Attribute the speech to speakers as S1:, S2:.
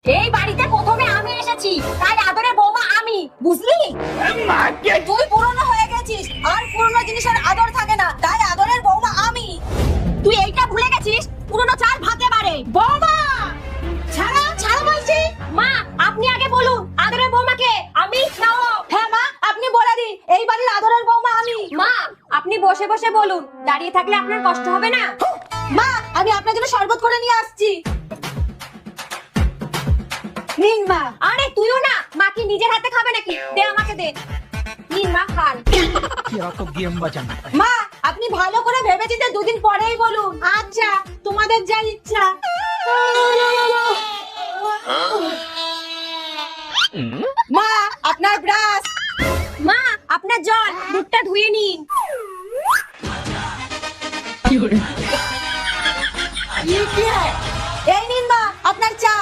S1: এই বাড়িতে প্রথমে আমি এসেছি, তাই আদরের বৌমা আমি, বুঝলি? তুই পুরনো হয়ে গেছিস, আর পুরনো জিনিসের আদর থাকে না, তাই আদরের বৌমা আমি। তুই এইটা ভুলে গেছিস, পুরনো চাল ভাতে বাড়ে। বৌমা ছাড়া ছাড়া বলছি। মা আপনি আগে বলুন, আদরের বৌমাকে আমি না ও? হ্যাঁ মা, আপনি বলে দিন, এই বাড়ির আদরের বৌমা আমি। মা আপনি বসে বসে বলুন, দাঁড়িয়ে থাকলে আপনার কষ্ট হবে না? মা আমি আপনার জন্য শরবত করে নিয়ে আসছি। নিন মা। আরে তুইও না, মা কি নিজের হাতে খাবে নাকি? দে আমাকে দে। নিন মা খান। মা আপনি ভালো করে ভেবেচিন্তে দুদিন পরেই বলুন। আচ্ছা তোমাদের যা ইচ্ছা। মা আপনার ব্রাশ। মা আপনার জল, মুখটা ধুয়ে নিন। এই নিন মা আপনার চা।